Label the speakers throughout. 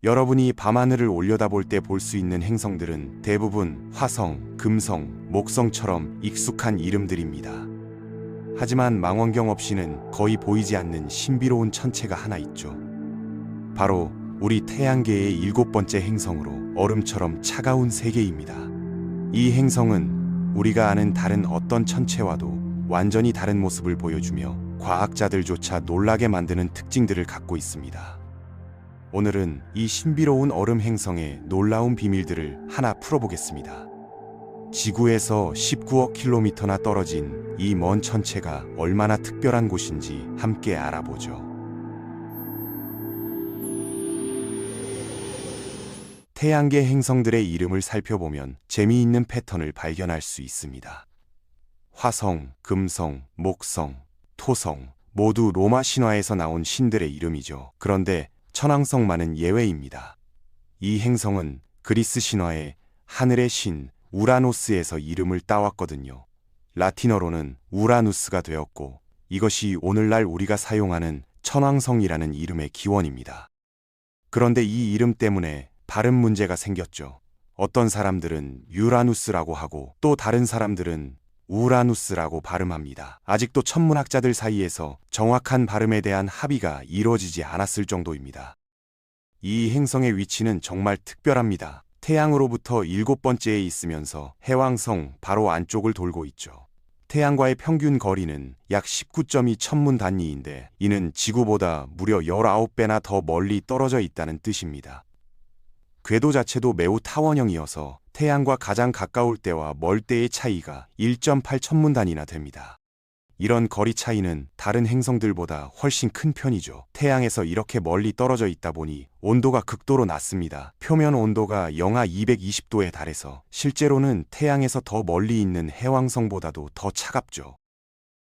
Speaker 1: 여러분이 밤하늘을 올려다볼 때 볼 수 있는 행성들은 대부분 화성, 금성, 목성처럼 익숙한 이름들입니다. 하지만 망원경 없이는 거의 보이지 않는 신비로운 천체가 하나 있죠. 바로 우리 태양계의 7번째 행성으로 얼음처럼 차가운 세계입니다. 이 행성은 우리가 아는 다른 어떤 천체와도 완전히 다른 모습을 보여주며 과학자들조차 놀라게 만드는 특징들을 갖고 있습니다. 오늘은 이 신비로운 얼음 행성의 놀라운 비밀들을 하나 풀어보겠습니다. 지구에서 19억 킬로미터나 떨어진 이 먼 천체가 얼마나 특별한 곳인지 함께 알아보죠. 태양계 행성들의 이름을 살펴보면 재미있는 패턴을 발견할 수 있습니다. 화성, 금성, 목성, 토성 모두 로마 신화에서 나온 신들의 이름이죠. 그런데 천왕성만은 예외입니다. 이 행성은 그리스 신화의 하늘의 신 우라노스에서 이름을 따왔거든요. 라틴어로는 우라누스가 되었고 이것이 오늘날 우리가 사용하는 천왕성이라는 이름의 기원입니다. 그런데 이 이름 때문에 발음 문제가 생겼죠. 어떤 사람들은 유라누스라고 하고 또 다른 사람들은 우라누스라고 발음합니다. 아직도 천문학자들 사이에서 정확한 발음에 대한 합의가 이루어지지 않았을 정도입니다. 이 행성의 위치는 정말 특별합니다. 태양으로부터 7번째에 있으면서 해왕성 바로 안쪽을 돌고 있죠. 태양과의 평균 거리는 약 19.2 천문 단위인데 이는 지구보다 무려 19배나 더 멀리 떨어져 있다는 뜻입니다. 궤도 자체도 매우 타원형이어서 태양과 가장 가까울 때와 멀 때의 차이가 1.8 천문단위나 됩니다. 이런 거리 차이는 다른 행성들보다 훨씬 큰 편이죠. 태양에서 이렇게 멀리 떨어져 있다 보니 온도가 극도로 낮습니다. 표면 온도가 영하 220도에 달해서 실제로는 태양에서 더 멀리 있는 해왕성보다도 더 차갑죠.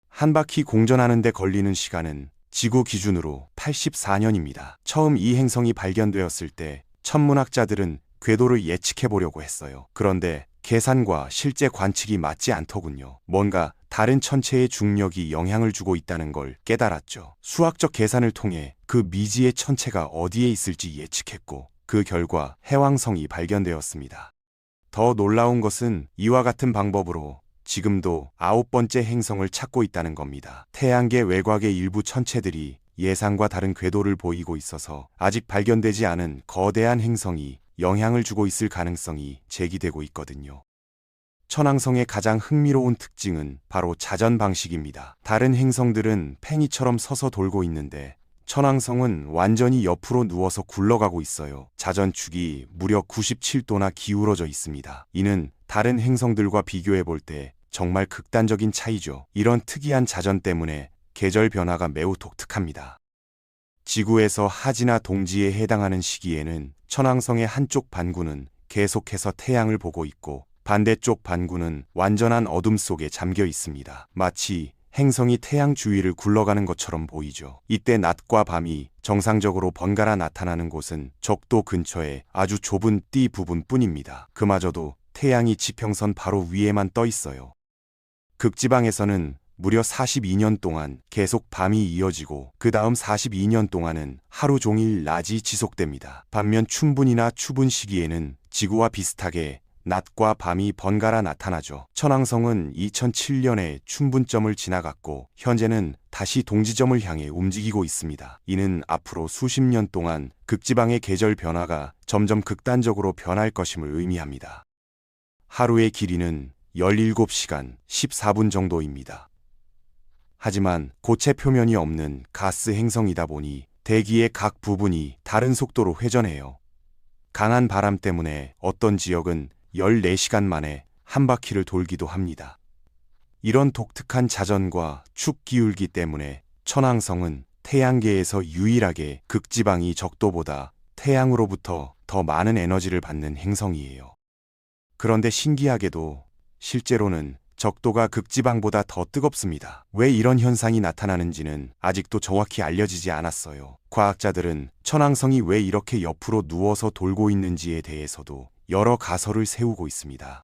Speaker 1: 한 바퀴 공전하는 데 걸리는 시간은 지구 기준으로 84년입니다. 처음 이 행성이 발견되었을 때 천문학자들은 궤도를 예측해 보려고 했어요. 그런데 계산과 실제 관측이 맞지 않더군요. 뭔가 다른 천체의 중력이 영향을 주고 있다는 걸 깨달았죠. 수학적 계산을 통해 그 미지의 천체가 어디에 있을지 예측했고 그 결과 해왕성이 발견되었습니다. 더 놀라운 것은 이와 같은 방법으로 지금도 9번째 행성을 찾고 있다는 겁니다. 태양계 외곽의 일부 천체들이 예상과 다른 궤도를 보이고 있어서 아직 발견되지 않은 거대한 행성이 영향을 주고 있을 가능성이 제기되고 있거든요. 천왕성의 가장 흥미로운 특징은 바로 자전 방식입니다. 다른 행성들은 팽이처럼 서서 돌고 있는데 천왕성은 완전히 옆으로 누워서 굴러가고 있어요. 자전축이 무려 97도나 기울어져 있습니다. 이는 다른 행성들과 비교해 볼 때 정말 극단적인 차이죠. 이런 특이한 자전 때문에 계절 변화가 매우 독특합니다. 지구에서 하지나 동지에 해당하는 시기에는 천왕성의 한쪽 반구는 계속해서 태양을 보고 있고 반대쪽 반구는 완전한 어둠 속에 잠겨 있습니다. 마치 행성이 태양 주위를 굴러가는 것처럼 보이죠. 이때 낮과 밤이 정상적으로 번갈아 나타나는 곳은 적도 근처의 아주 좁은 띠 부분뿐입니다. 그마저도 태양이 지평선 바로 위에만 떠 있어요. 극지방에서는 무려 42년 동안 계속 밤이 이어지고 그 다음 42년 동안은 하루 종일 낮이 지속됩니다. 반면 춘분이나 추분 시기에는 지구와 비슷하게 낮과 밤이 번갈아 나타나죠. 천왕성은 2007년에 춘분점을 지나갔고 현재는 다시 동지점을 향해 움직이고 있습니다. 이는 앞으로 수십 년 동안 극지방의 계절 변화가 점점 극단적으로 변할 것임을 의미합니다. 하루의 길이는 17시간 14분 정도입니다. 하지만 고체 표면이 없는 가스 행성이다 보니 대기의 각 부분이 다른 속도로 회전해요. 강한 바람 때문에 어떤 지역은 14시간 만에 한 바퀴를 돌기도 합니다. 이런 독특한 자전과 축 기울기 때문에 천왕성은 태양계에서 유일하게 극지방이 적도보다 태양으로부터 더 많은 에너지를 받는 행성이에요. 그런데 신기하게도 실제로는 적도가 극지방보다 더 뜨겁습니다. 왜 이런 현상이 나타나는지는 아직도 정확히 알려지지 않았어요. 과학자들은 천왕성이 왜 이렇게 옆으로 누워서 돌고 있는지에 대해서도 여러 가설을 세우고 있습니다.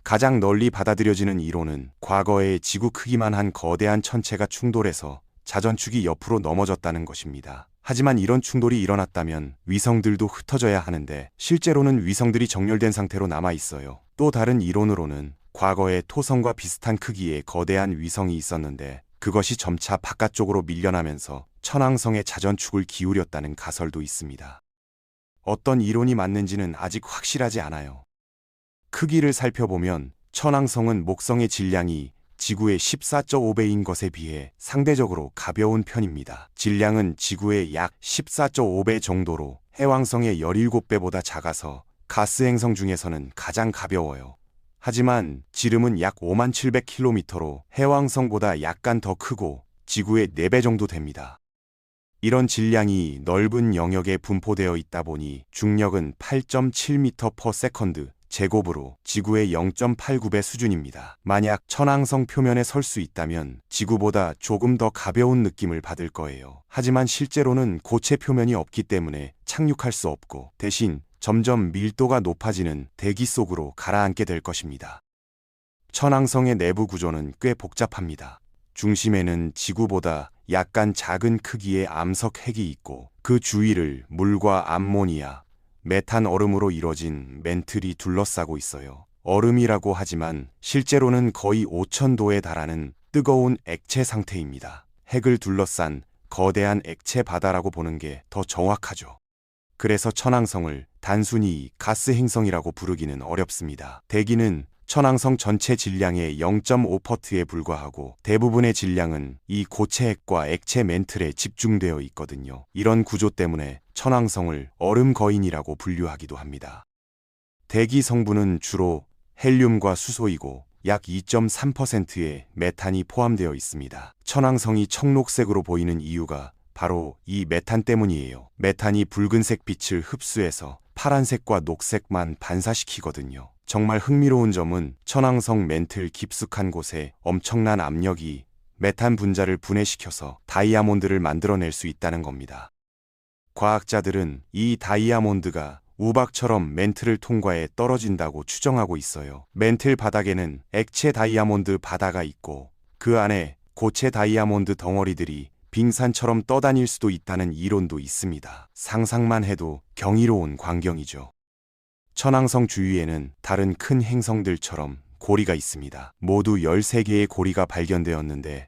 Speaker 1: 가장 널리 받아들여지는 이론은 과거에 지구 크기만 한 거대한 천체가 충돌해서 자전축이 옆으로 넘어졌다는 것입니다. 하지만 이런 충돌이 일어났다면 위성들도 흩어져야 하는데 실제로는 위성들이 정렬된 상태로 남아 있어요. 또 다른 이론으로는 과거에 토성과 비슷한 크기의 거대한 위성이 있었는데 그것이 점차 바깥쪽으로 밀려나면서 천왕성의 자전축을 기울였다는 가설도 있습니다. 어떤 이론이 맞는지는 아직 확실하지 않아요. 크기를 살펴보면 천왕성은 목성의 질량이 지구의 14.5배인 것에 비해 상대적으로 가벼운 편입니다. 질량은 지구의 약 14.5배 정도로 해왕성의 17배보다 작아서 가스 행성 중에서는 가장 가벼워요. 하지만 지름은 약 57,700km로 해왕성보다 약간 더 크고 지구의 4배 정도 됩니다. 이런 질량이 넓은 영역에 분포되어 있다 보니 중력은 8.7m/s 제곱으로 지구의 0.89배 수준입니다. 만약 천왕성 표면에 설 수 있다면 지구보다 조금 더 가벼운 느낌을 받을 거예요. 하지만 실제로는 고체 표면이 없기 때문에 착륙할 수 없고 대신 점점 밀도가 높아지는 대기 속으로 가라앉게 될 것입니다. 천왕성의 내부 구조는 꽤 복잡합니다. 중심에는 지구보다 약간 작은 크기의 암석 핵이 있고 그 주위를 물과 암모니아, 메탄 얼음으로 이뤄진 멘틀이 둘러싸고 있어요. 얼음이라고 하지만 실제로는 거의 5,000도에 달하는 뜨거운 액체 상태입니다. 핵을 둘러싼 거대한 액체 바다라고 보는 게 더 정확하죠. 그래서 천왕성을 단순히 가스 행성이라고 부르기는 어렵습니다. 대기는 천왕성 전체 질량의 0.5%에 불과하고 대부분의 질량은 이 고체 핵과 액체 멘틀에 집중되어 있거든요. 이런 구조 때문에 천왕성을 얼음 거인이라고 분류하기도 합니다. 대기 성분은 주로 헬륨과 수소이고 약 2.3%의 메탄이 포함되어 있습니다. 천왕성이 청록색으로 보이는 이유가 바로 이 메탄 때문이에요. 메탄이 붉은색 빛을 흡수해서 파란색과 녹색만 반사시키거든요. 정말 흥미로운 점은 천왕성 멘틀 깊숙한 곳에 엄청난 압력이 메탄 분자를 분해시켜서 다이아몬드를 만들어낼 수 있다는 겁니다. 과학자들은 이 다이아몬드가 우박처럼 멘틀을 통과해 떨어진다고 추정하고 있어요. 멘틀 바닥에는 액체 다이아몬드 바다가 있고 그 안에 고체 다이아몬드 덩어리들이 빙산처럼 떠다닐 수도 있다는 이론도 있습니다. 상상만 해도 경이로운 광경이죠. 천왕성 주위에는 다른 큰 행성들처럼 고리가 있습니다. 모두 13개의 고리가 발견되었는데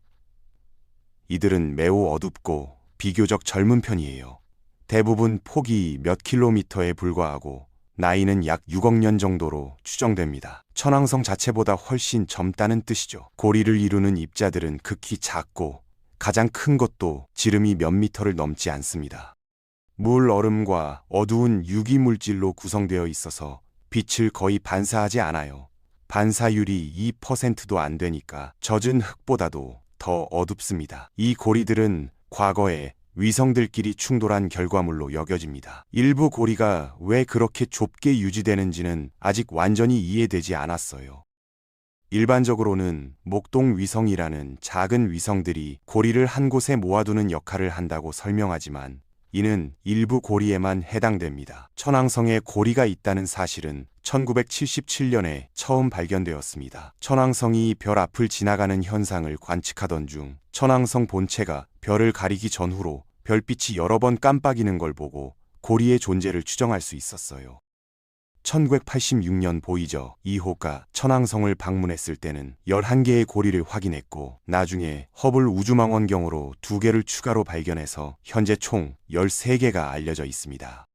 Speaker 1: 이들은 매우 어둡고 비교적 젊은 편이에요. 대부분 폭이 몇 킬로미터에 불과하고 나이는 약 6억 년 정도로 추정됩니다. 천왕성 자체보다 훨씬 젊다는 뜻이죠. 고리를 이루는 입자들은 극히 작고 가장 큰 것도 지름이 몇 미터를 넘지 않습니다. 물, 얼음과 어두운 유기물질로 구성되어 있어서 빛을 거의 반사하지 않아요. 반사율이 2%도 안 되니까 젖은 흙보다도 더 어둡습니다. 이 고리들은 과거에 위성들끼리 충돌한 결과물로 여겨집니다. 일부 고리가 왜 그렇게 좁게 유지되는지는 아직 완전히 이해되지 않았어요. 일반적으로는 목동 위성이라는 작은 위성들이 고리를 한 곳에 모아두는 역할을 한다고 설명하지만 이는 일부 고리에만 해당됩니다. 천왕성에 고리가 있다는 사실은 1977년에 처음 발견되었습니다. 천왕성이 별 앞을 지나가는 현상을 관측하던 중 천왕성 본체가 별을 가리기 전후로 별빛이 여러 번 깜빡이는 걸 보고 고리의 존재를 추정할 수 있었어요. 1986년 보이저 2호가 천왕성을 방문했을 때는 11개의 고리를 확인했고 나중에 허블 우주망원경으로 2개를 추가로 발견해서 현재 총 13개가 알려져 있습니다.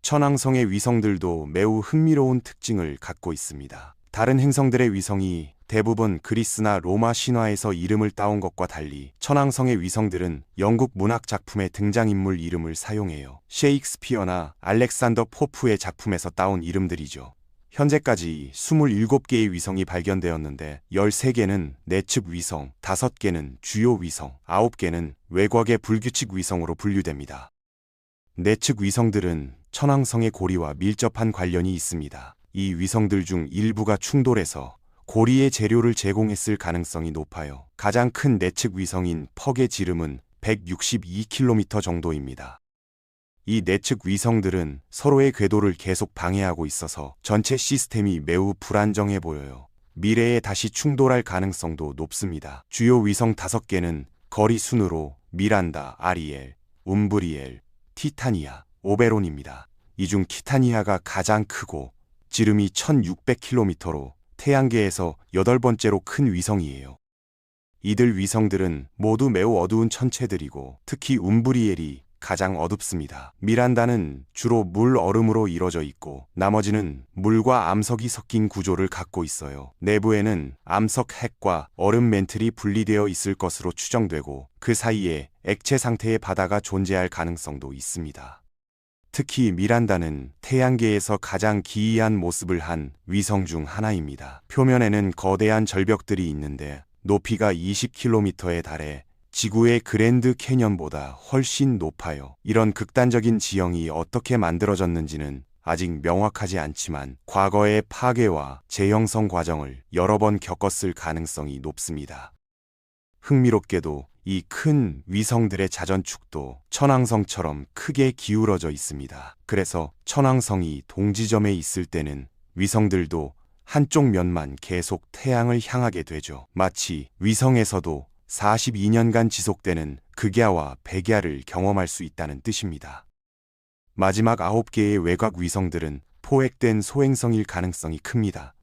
Speaker 1: 천왕성의 위성들도 매우 흥미로운 특징을 갖고 있습니다. 다른 행성들의 위성이 대부분 그리스나 로마 신화에서 이름을 따온 것과 달리 천왕성의 위성들은 영국 문학 작품의 등장인물 이름을 사용해요. 셰익스피어나 알렉산더 포프의 작품에서 따온 이름들이죠. 현재까지 27개의 위성이 발견되었는데 13개는 내측 위성, 5개는 주요 위성, 9개는 외곽의 불규칙 위성으로 분류됩니다. 내측 위성들은 천왕성의 고리와 밀접한 관련이 있습니다. 이 위성들 중 일부가 충돌해서 고리의 재료를 제공했을 가능성이 높아요. 가장 큰 내측 위성인 퍽의 지름은 162km 정도입니다. 이 내측 위성들은 서로의 궤도를 계속 방해하고 있어서 전체 시스템이 매우 불안정해 보여요. 미래에 다시 충돌할 가능성도 높습니다. 주요 위성 5개는 거리 순으로 미란다, 아리엘, 움브리엘, 티타니아, 오베론입니다. 이 중 티타니아가 가장 크고 지름이 1600km로 태양계에서 8번째로 큰 위성이에요. 이들 위성들은 모두 매우 어두운 천체들이고 특히 움브리엘이 가장 어둡습니다. 미란다는 주로 물 얼음으로 이루어져 있고 나머지는 물과 암석이 섞인 구조를 갖고 있어요. 내부에는 암석 핵과 얼음 멘틀이 분리되어 있을 것으로 추정되고 그 사이에 액체 상태의 바다가 존재할 가능성도 있습니다. 특히 미란다는 태양계에서 가장 기이한 모습을 한 위성 중 하나입니다. 표면에는 거대한 절벽들이 있는데 높이가 20km에 달해 지구의 그랜드 캐년보다 훨씬 높아요. 이런 극단적인 지형이 어떻게 만들어졌는지는 아직 명확하지 않지만 과거의 파괴와 재형성 과정을 여러 번 겪었을 가능성이 높습니다. 흥미롭게도 이 큰 위성들의 자전축도 천왕성처럼 크게 기울어져 있습니다. 그래서 천왕성이 동지점에 있을 때는 위성들도 한쪽 면만 계속 태양을 향하게 되죠. 마치 위성에서도 42년간 지속되는 극야와 백야를 경험할 수 있다는 뜻입니다. 마지막 9개의 외곽 위성들은 포획된 소행성일 가능성이 큽니다.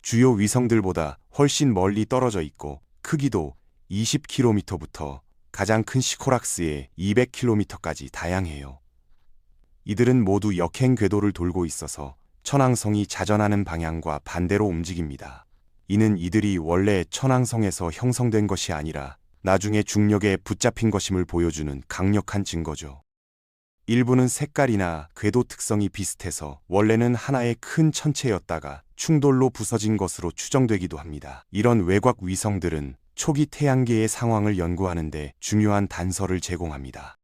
Speaker 1: 주요 위성들보다 훨씬 멀리 떨어져 있고 크기도 20km부터 가장 큰 시코락스의 200km까지 다양해요. 이들은 모두 역행 궤도를 돌고 있어서 천왕성이 자전하는 방향과 반대로 움직입니다. 이는 이들이 원래 천왕성에서 형성된 것이 아니라 나중에 중력에 붙잡힌 것임을 보여주는 강력한 증거죠. 일부는 색깔이나 궤도 특성이 비슷해서 원래는 하나의 큰 천체였다가 충돌로 부서진 것으로 추정되기도 합니다. 이런 외곽 위성들은 초기 태양계의 상황을 연구하는 데 중요한 단서를 제공합니다.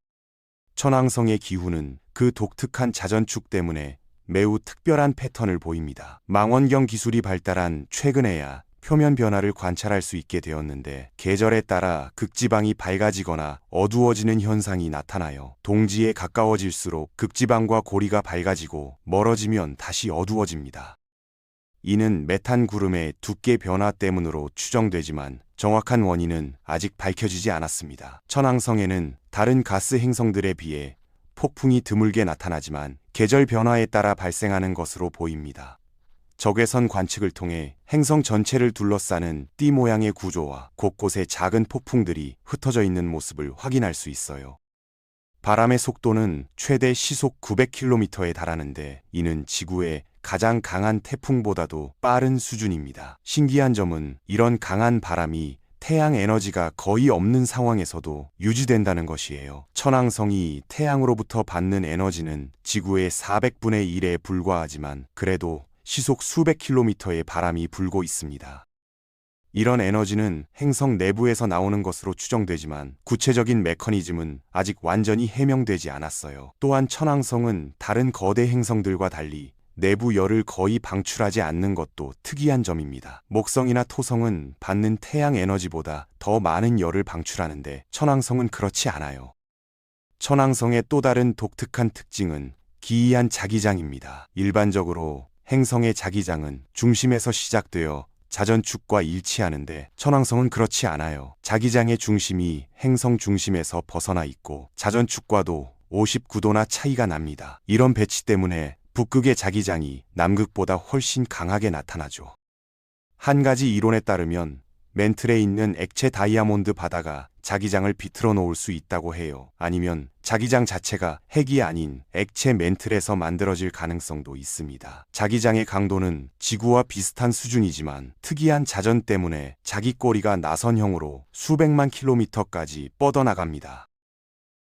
Speaker 1: 천왕성의 기후는 그 독특한 자전축 때문에 매우 특별한 패턴을 보입니다. 망원경 기술이 발달한 최근에야 표면 변화를 관찰할 수 있게 되었는데 계절에 따라 극지방이 밝아지거나 어두워지는 현상이 나타나요. 동지에 가까워질수록 극지방과 고리가 밝아지고 멀어지면 다시 어두워집니다. 이는 메탄 구름의 두께 변화 때문으로 추정되지만 정확한 원인은 아직 밝혀지지 않았습니다. 천왕성에는 다른 가스 행성들에 비해 폭풍이 드물게 나타나지만 계절 변화에 따라 발생하는 것으로 보입니다. 적외선 관측을 통해 행성 전체를 둘러싸는 띠 모양의 구조와 곳곳에 작은 폭풍들이 흩어져 있는 모습을 확인할 수 있어요. 바람의 속도는 최대 시속 900km에 달하는데 이는 지구의 가장 강한 태풍보다도 빠른 수준입니다. 신기한 점은 이런 강한 바람이 태양 에너지가 거의 없는 상황에서도 유지된다는 것이에요. 천왕성이 태양으로부터 받는 에너지는 지구의 400분의 1에 불과하지만 그래도 시속 수백 킬로미터의 바람이 불고 있습니다. 이런 에너지는 행성 내부에서 나오는 것으로 추정되지만 구체적인 메커니즘은 아직 완전히 해명되지 않았어요. 또한 천왕성은 다른 거대 행성들과 달리 내부 열을 거의 방출하지 않는 것도 특이한 점입니다. 목성이나 토성은 받는 태양 에너지보다 더 많은 열을 방출하는데 천왕성은 그렇지 않아요. 천왕성의 또 다른 독특한 특징은 기이한 자기장입니다. 일반적으로 행성의 자기장은 중심에서 시작되어 자전축과 일치하는데 천왕성은 그렇지 않아요. 자기장의 중심이 행성 중심에서 벗어나 있고 자전축과도 59도나 차이가 납니다. 이런 배치 때문에 북극의 자기장이 남극보다 훨씬 강하게 나타나죠. 한 가지 이론에 따르면 멘틀에 있는 액체 다이아몬드 바다가 자기장을 비틀어 놓을 수 있다고 해요. 아니면 자기장 자체가 핵이 아닌 액체 멘틀에서 만들어질 가능성도 있습니다. 자기장의 강도는 지구와 비슷한 수준이지만 특이한 자전 때문에 자기 꼬리가 나선형으로 수백만 킬로미터까지 뻗어나갑니다.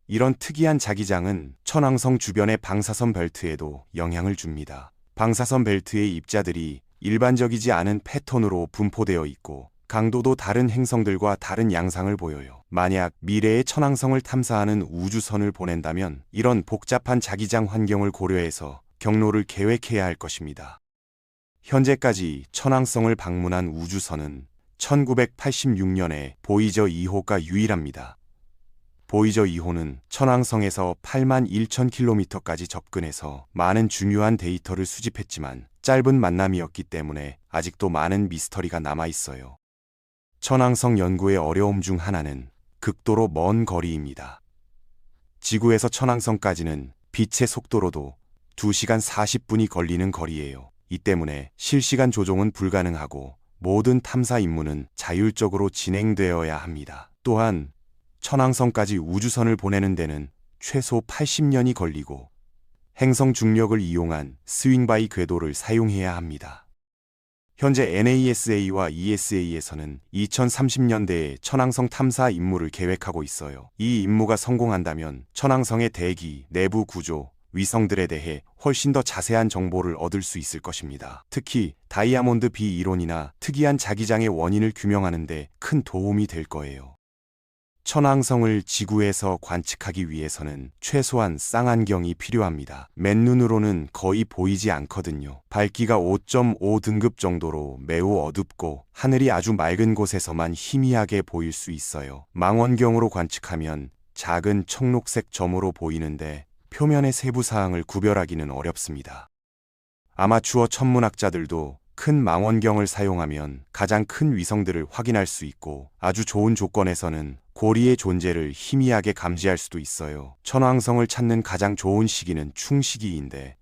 Speaker 1: 이런 특이한 자기장은 천왕성 주변의 방사선 벨트에도 영향을 줍니다. 방사선 벨트의 입자들이 일반적이지 않은 패턴으로 분포되어 있고 강도도 다른 행성들과 다른 양상을 보여요. 만약 미래의 천왕성을 탐사하는 우주선을 보낸다면 이런 복잡한 자기장 환경을 고려해서 경로를 계획해야 할 것입니다. 현재까지 천왕성을 방문한 우주선은 1986년에 보이저 2호가 유일합니다. 보이저 2호는 천왕성에서 8만 1천 킬로미터까지 접근해서 많은 중요한 데이터를 수집했지만 짧은 만남이었기 때문에 아직도 많은 미스터리가 남아있어요. 천왕성 연구의 어려움 중 하나는 극도로 먼 거리입니다. 지구에서 천왕성까지는 빛의 속도로도 2시간 40분이 걸리는 거리예요. 이 때문에 실시간 조종은 불가능하고 모든 탐사 임무는 자율적으로 진행되어야 합니다. 또한 천왕성까지 우주선을 보내는 데는 최소 80년이 걸리고 행성 중력을 이용한 스윙바이 궤도를 사용해야 합니다. 현재 NASA와 ESA에서는 2030년대에 천왕성 탐사 임무를 계획하고 있어요. 이 임무가 성공한다면 천왕성의 대기, 내부 구조, 위성들에 대해 훨씬 더 자세한 정보를 얻을 수 있을 것입니다. 특히 다이아몬드 B 이론이나 특이한 자기장의 원인을 규명하는 데 큰 도움이 될 거예요. 천왕성을 지구에서 관측하기 위해서는 최소한 쌍안경이 필요합니다. 맨눈으로는 거의 보이지 않거든요. 밝기가 5.5 등급 정도로 매우 어둡고 하늘이 아주 맑은 곳에서만 희미하게 보일 수 있어요. 망원경으로 관측하면 작은 청록색 점으로 보이는데 표면의 세부 사항을 구별하기는 어렵습니다. 아마추어 천문학자들도 큰 망원경을 사용하면 가장 큰 위성들을 확인할 수 있고 아주 좋은 조건에서는 고리의 존재를 희미하게 감지할 수도 있어요. 천왕성을 찾는 가장 좋은 시기는 충시기인데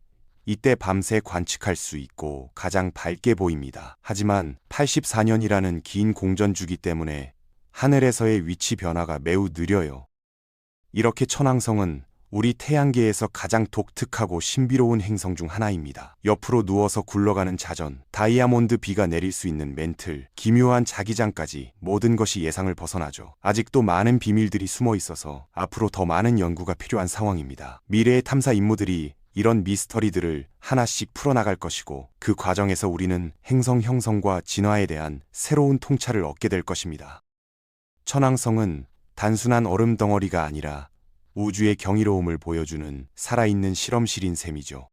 Speaker 1: 이때 밤새 관측할 수 있고 가장 밝게 보입니다. 하지만 84년이라는 긴 공전 주기 때문에 하늘에서의 위치 변화가 매우 느려요. 이렇게 천왕성은 우리 태양계에서 가장 독특하고 신비로운 행성 중 하나입니다. 옆으로 누워서 굴러가는 자전, 다이아몬드 비가 내릴 수 있는 멘틀, 기묘한 자기장까지 모든 것이 예상을 벗어나죠. 아직도 많은 비밀들이 숨어 있어서 앞으로 더 많은 연구가 필요한 상황입니다. 미래의 탐사 임무들이 이런 미스터리들을 하나씩 풀어나갈 것이고 그 과정에서 우리는 행성 형성과 진화에 대한 새로운 통찰을 얻게 될 것입니다. 천왕성은 단순한 얼음 덩어리가 아니라 우주의 경이로움을 보여주는 살아있는 실험실인 셈이죠.